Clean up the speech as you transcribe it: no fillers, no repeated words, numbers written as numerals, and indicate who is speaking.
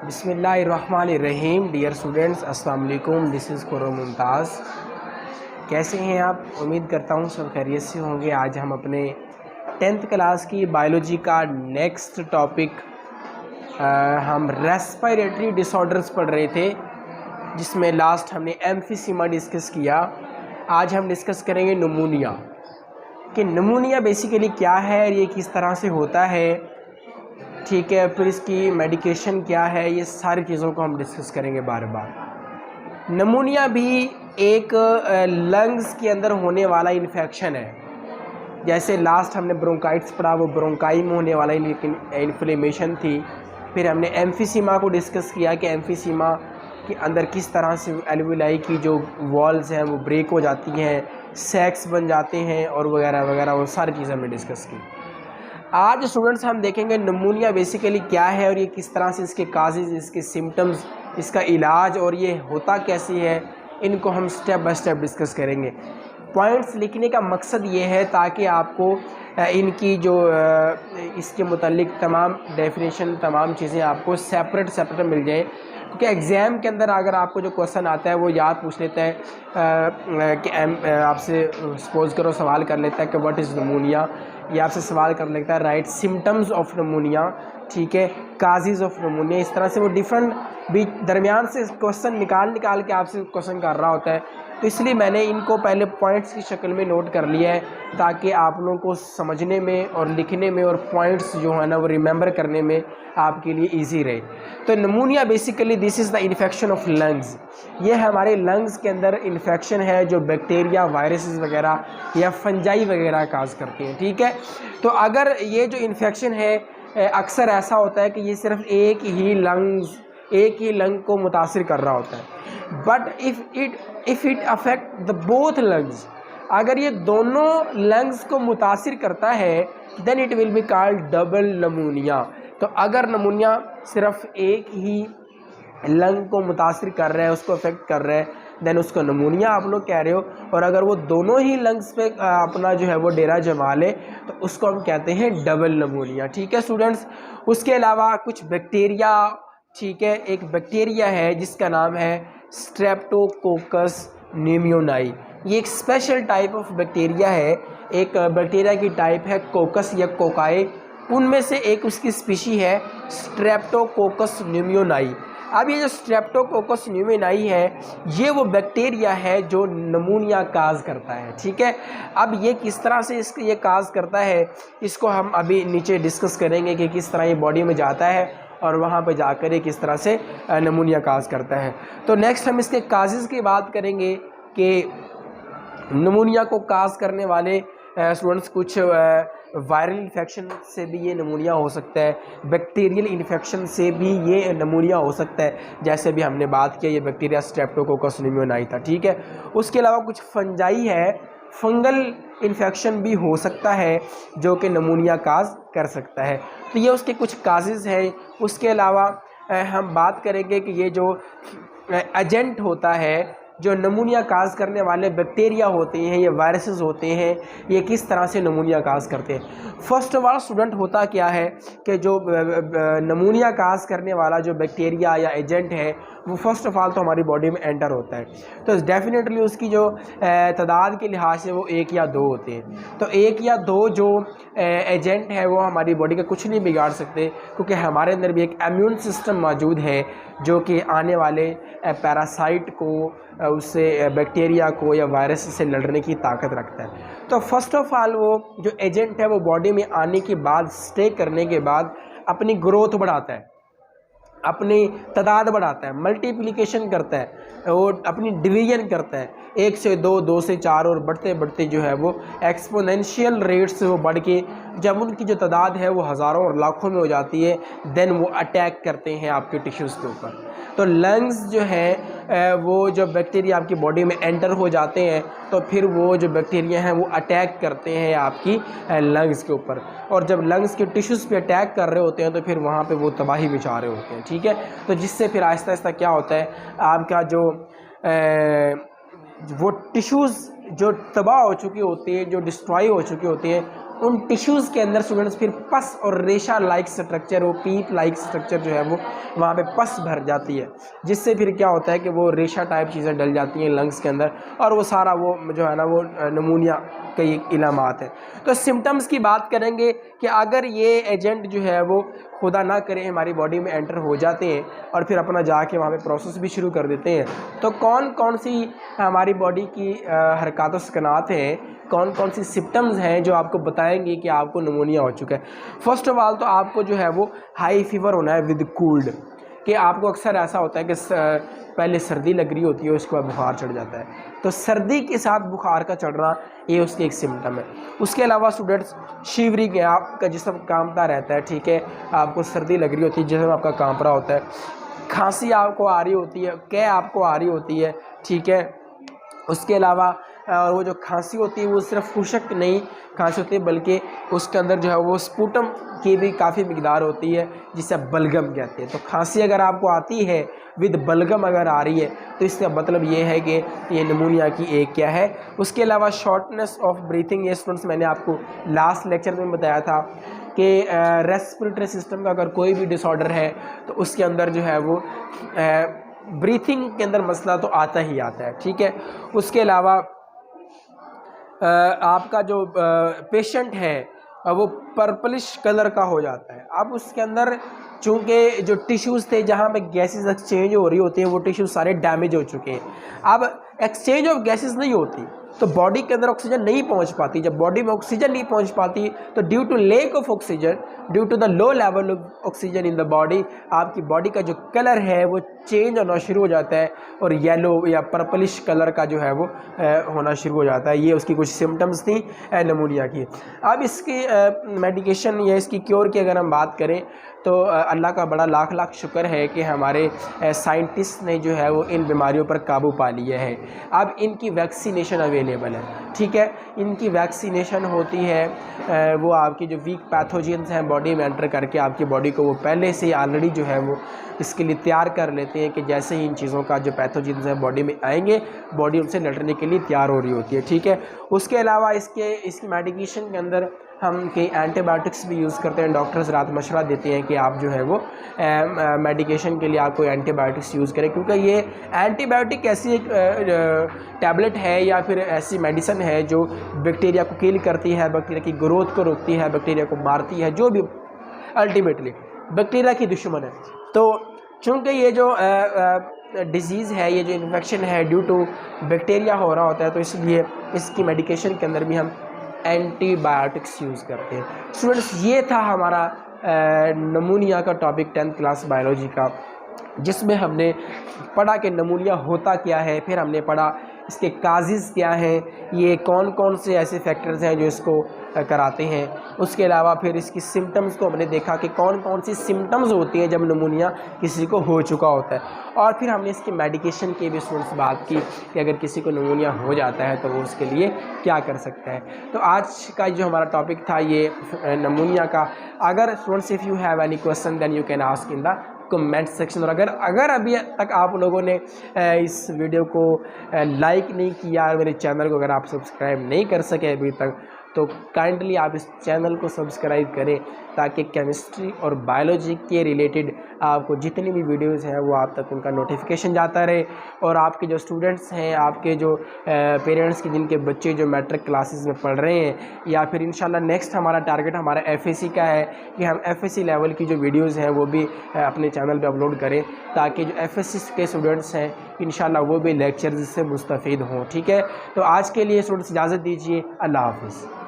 Speaker 1: बिस्मिल्लाहिर्रहमानिर्रहीम। Dear students, अस्सलाम वालेकुम। This is Khurram Mumtaz. कैसे हैं आप? उम्मीद करता हूँ सब खैरियत से होंगे। आज हम अपने 10th क्लास की बायोलॉजी का नेक्स्ट टॉपिक हम रेस्पिरेटरी डिसऑर्डर्स पढ़ रहे थे, जिसमें लास्ट हमने एम्फीसीमा डिस्कस किया। आज हम डिस्कस करेंगे निमोनिया कि निमोनिया बेसिकली क्या है, ये किस तरह से होता है, ठीक है, फिर इसकी मेडिकेशन क्या है, ये सारी चीज़ों को हम डिस्कस करेंगे बार बार। निमोनिया भी एक लंग्स के अंदर होने वाला इन्फेक्शन है। जैसे लास्ट हमने ब्रोंकाइटिस पढ़ा, वो ब्रोंकाई में होने वाला इन्फ्लेमेशन थी। फिर हमने एम्फीसीमा को डिस्कस किया कि एम्फीसीमा के अंदर किस तरह से एल्वेलाई की जो वॉल्स हैं वो ब्रेक हो जाती हैं, सैक्स बन जाते हैं और वगैरह वगैरह, वो सारी चीज़ें हमने डिस्कस की। आज स्टूडेंट्स हम देखेंगे निमोनिया बेसिकली क्या है और ये किस तरह से इसके काजेज़, इसके सिम्टम्स, इसका इलाज और ये होता कैसे है, इनको हम स्टेप बाय स्टेप डिस्कस करेंगे। पॉइंट्स लिखने का मकसद ये है ताकि आपको इनकी जो इसके मुतालिक तमाम डेफिनेशन, तमाम चीज़ें आपको सेपरेट मिल जाए। क्योंकि एग्ज़ाम के अंदर अगर आपको जो क्वेश्चन आता है वो याद पूछ लेता है कि आपसे सपोज करो सवाल कर लेता है कि व्हाट इज़ निमोनिया, या आपसे सवाल कर लेता है राइट सिम्टम्स ऑफ निमोनिया, ठीक है, काजेज़ ऑफ निमोनिया। इस तरह से वो डिफरेंट भी दरमियान से क्वेश्चन निकाल के आपसे क्वेश्चन कर रहा होता है। तो इसलिए मैंने इनको पहले पॉइंट्स की शक्ल में नोट कर लिया है ताकि आप लोगों को समझने में और लिखने में और पॉइंट्स जो है ना वो रिमेंबर करने में आपके लिए इजी रहे। तो pneumonia basically this is the infection of lungs. ये हमारे लंग्स के अंदर इन्फेक्शन है जो बैक्टीरिया, वायरसेस वगैरह या फंजाई वगैरह काज करते हैं, ठीक है। तो अगर ये जो इन्फेक्शन है अक्सर ऐसा होता है कि ये सिर्फ एक ही लंग को मुतासिर कर रहा होता है। But if it affect the both lungs, अगर ये दोनों लंग्स को मुतासिर करता है then it will be called double pneumonia. तो अगर निमोनिया सिर्फ एक ही लंग को मुतासिर कर रहा है, उसको अफेक्ट कर रहा है, देन उसको निमोनिया आप लोग कह रहे हो। और अगर वो दोनों ही लंग्स पे अपना जो है वो डेरा जमा ले तो उसको हम कहते हैं डबल निमोनिया, ठीक है स्टूडेंट्स। उसके अलावा कुछ बैक्टीरिया, ठीक है, एक बैक्टीरिया है जिसका नाम है स्ट्रेप्टोकोकस न्यूमोनियाई। ये एक स्पेशल टाइप ऑफ बैक्टीरिया है। एक बैक्टीरिया की टाइप है कोकस या कोकाई, उनमें से एक उसकी स्पीशी है स्ट्रेप्टोकोकस न्यूमोनियाई। अब ये जो स्ट्रेप्टोकोकस न्यूमोनियाई है ये वो बैक्टीरिया है जो निमोनिया काज करता है, ठीक है। अब ये किस तरह से ये काज करता है इसको हम अभी नीचे डिस्कस करेंगे कि किस तरह ये बॉडी में जाता है और वहाँ पे जाकर ये किस तरह से निमोनिया काज करता है। तो नेक्स्ट हम इसके काजेज़ की बात करेंगे कि निमोनिया को काज करने वाले स्टूडेंट्स कुछ वायरल इन्फेक्शन से भी ये निमोनिया हो सकता है, बैक्टीरियल इन्फेक्शन से भी ये निमोनिया हो सकता है, जैसे भी हमने बात किया ये बैक्टीरिया स्ट्रेप्टोकोकस न्यूमोनियाई था, ठीक है। उसके अलावा कुछ फंजाई है, फंगल इन्फेक्शन भी हो सकता है जो कि निमोनिया काज कर सकता है। तो ये उसके कुछ काजेज़ हैं। उसके अलावा हम बात करेंगे कि ये जो एजेंट होता है, जो निमोनिया काज करने वाले बैक्टीरिया होते हैं, ये वायरसेस होते हैं, ये किस तरह से निमोनिया काज करते हैं। फर्स्ट ऑफ ऑल स्टूडेंट होता क्या है कि जो निमोनिया काज करने वाला जो बैक्टीरिया या एजेंट है वो फर्स्ट ऑफ ऑल तो हमारी बॉडी में एंटर होता है, तो डेफिनेटली उसकी जो तादाद के लिहाज से वो 1 या 2 होते हैं। तो 1 या 2 जो एजेंट है वो हमारी बॉडी का कुछ नहीं बिगाड़ सकते, क्योंकि हमारे अंदर भी एक इम्यून सिस्टम मौजूद है जो कि आने वाले पैरासाइट को, उससे बैक्टीरिया को या वायरस से लड़ने की ताकत रखता है। तो फर्स्ट ऑफ ऑल वो जो एजेंट है वो बॉडी में आने के बाद, स्टे करने के बाद अपनी ग्रोथ बढ़ाता है, अपनी तादाद बढ़ाता है, मल्टीप्लिकेशन करता है, वो अपनी डिवीजन करता है, 1 से 2, 2 से 4 और बढ़ते बढ़ते जो है वो एक्सपोनेंशियल रेट से वो बढ़ के जब उनकी जो तादाद है वो हज़ारों और लाखों में हो जाती है, देन वो अटैक करते हैं आपके टिश्यूज़ के ऊपर। तो लंग्स जो है वो जो बैक्टीरिया आपकी बॉडी में एंटर हो जाते हैं तो फिर वो जो बैक्टीरिया हैं वो अटैक करते हैं आपकी लंग्स के ऊपर, और जब लंग्स के टिश्यूज़ पे अटैक कर रहे होते हैं तो फिर वहाँ पे वो तबाही मचा रहे होते हैं, ठीक है। तो जिससे फिर आहिस्ता आहिस्ता क्या होता है, आपका जो वो टिश्यूज़ जो तबाह हो चुकी होती है, जो डिस्ट्रॉय हो चुकी होती हैं, उन टिश्यूज़ के अंदर स्टूडेंट्स फिर पस और रेशा लाइक स्ट्रक्चर, वो पीप लाइक स्ट्रक्चर जो है वो वहाँ पे पस भर जाती है, जिससे फिर क्या होता है कि वो रेशा टाइप चीज़ें डल जाती हैं लंग्स के अंदर, और वो सारा वो जो है ना वो नमूनिया कई इलामात हैं। तो सिम्टम्स की बात करेंगे कि अगर ये एजेंट जो है वो खुदा ना करे हमारी बॉडी में एंटर हो जाते हैं और फिर अपना जाके वहाँ पे प्रोसेस भी शुरू कर देते हैं, तो कौन कौन सी हमारी बॉडी की हरकत व सकनात हैं, कौन कौन सी सिम्टम्स हैं जो आपको बताएंगे कि आपको नमूनिया हो चुका है। फर्स्ट ऑफ ऑल तो आपको जो है वो हाई फीवर होना है विद कोल्ड, कि आपको अक्सर ऐसा होता है कि पहले सर्दी लग रही होती है, उसके बाद बुखार चढ़ जाता है, तो सर्दी के साथ बुखार का चढ़ना ये उसकी एक सिम्टम है। उसके अलावा स्टूडेंट्स शिवरिंग है, आपका जिस्म कांपता रहता है, ठीक है, आपको सर्दी लग रही होती है, जिस्म आपका कांप रहा होता है, खांसी आपको आ रही होती है, कै आपको आ रही होती है, ठीक है। उसके अलावा और वो जो खांसी होती है वो सिर्फ खुशक नहीं खांसी होती है, बल्कि उसके अंदर जो है वो स्पूटम की भी काफ़ी मिकदार होती है, जिसे बलगम कहते हैं। तो खांसी अगर आपको आती है विद बलगम अगर आ रही है तो इसका मतलब ये है कि ये नमूनिया की एक क्या है। उसके अलावा शॉर्टनेस ऑफ ब्रीथिंग, ये स्टूडेंट्स मैंने आपको लास्ट लेक्चर में बताया था कि रेस्पिरेटरी सिस्टम का अगर कोई भी डिसऑर्डर है तो उसके अंदर जो है वो ब्रीथिंग के अंदर मसला तो आता ही आता है, ठीक है। उसके अलावा आपका जो पेशेंट है वो पर्पलिश कलर का हो जाता है। अब उसके अंदर चूँकि जो टिश्यूज़ थे जहाँ पे गैसेस एक्सचेंज हो रही होती हैं वो टिश्यूज़ सारे डैमेज हो चुके हैं। अब एक्सचेंज ऑफ गैसेस नहीं होती तो बॉडी के अंदर ऑक्सीजन नहीं पहुंच पाती। जब बॉडी में ऑक्सीजन नहीं पहुंच पाती तो due to lack of oxygen, due to the low level of oxygen in the body, आपकी बॉडी का जो कलर है वो चेंज होना शुरू हो जाता है और येलो या पर्पलिश कलर का जो है वो होना शुरू हो जाता है। ये उसकी कुछ सिम्टम्स थी नमूनिया की। अब इसकी मेडिकेशन या इसकी क्योर की अगर हम बात करें तो अल्लाह का बड़ा लाख लाख शुक्र है कि हमारे साइंटिस्ट ने जो है वो इन बीमारियों पर काबू पा लिया है। अब इनकी वैक्सीनेशन अवेलेबल है, ठीक है। इनकी वैक्सीनेशन होती है वो आपकी जो वीक पैथोजेंस हैं बॉडी में एंटर करके आपकी बॉडी को वो पहले से ऑलरेडी जो है वो इसके लिए तैयार कर लेते हैं कि जैसे ही इन चीज़ों का जो पैथोजेंस हैं बॉडी में आएंगे बॉडी उनसे लड़ने के लिए तैयार हो रही होती है, ठीक है। उसके अलावा इसकी मेडिकेशन के अंदर हम कई एंटीबायोटिक्स भी यूज़ करते हैं। डॉक्टर्स रात मशवरा देते हैं कि आप जो है वो मेडिकेशन के लिए आप कोई एंटीबायोटिक्स यूज़ करें, क्योंकि ये एंटीबायोटिक ऐसी एक टैबलेट है या फिर ऐसी मेडिसिन है जो बैक्टीरिया को किल करती है, बैक्टीरिया की ग्रोथ को रोकती है, बैक्टीरिया को मारती है, जो भी अल्टीमेटली बैक्टीरिया की दुश्मन है। तो चूँकि ये जो डिजीज़ है, ये जो इन्फेक्शन है ड्यू टू बैक्टीरिया हो रहा होता है, तो इसलिए इसकी मेडिकेशन के अंदर भी हम एंटीबायोटिक्स यूज़ करते हैं। स्टूडेंट्स ये था हमारा नमूनिया का टॉपिक 10th क्लास बायोलॉजी का, जिसमें हमने पढ़ा कि नमूनिया होता क्या है, फिर हमने पढ़ा इसके काजेज़ क्या हैं, ये कौन कौन से ऐसे फैक्टर्स हैं जो इसको कराते हैं। उसके अलावा फिर इसकी सिम्टम्स को हमने देखा कि कौन कौन सी सिम्टम्स होती हैं जब नमूनिया किसी को हो चुका होता है, और फिर हमने इसकी मेडिकेशन की भी स्टूडेंट्स बात की कि अगर किसी को नमूनिया हो जाता है तो वो उसके लिए क्या कर सकता है। तो आज का जो हमारा टॉपिक था ये नमूनिया का। अगर students if you have any question then you can ask in the comment section. और अगर अभी तक आप लोगों ने इस वीडियो को लाइक नहीं किया और मेरे चैनल को अगर आप सब्सक्राइब नहीं कर सके अभी तक, तो काइंडली आप इस चैनल को सब्सक्राइब करें ताकि केमिस्ट्री और बायोलॉजी के रिलेटेड आपको जितनी भी वीडियोस हैं वो आप तक उनका नोटिफिकेशन जाता रहे। और आपके जो स्टूडेंट्स हैं, आपके जो पेरेंट्स के जिनके बच्चे जो मैट्रिक क्लासेस में पढ़ रहे हैं, या फिर इंशाल्लाह नेक्स्ट हमारा टारगेट हमारा FSC का है कि हम FSC लेवल की जो वीडियोज़ हैं वो भी अपने चैनल पर अपलोड करें, ताकि जो FSC के स्टूडेंट्स हैं इंशाल्लाह वो भी लेक्चर्स से मुस्तफ़ीद हों, ठीक है। तो आज के लिए स्टूडेंट्स इजाज़त दीजिए, अल्लाह हाफ़िज़।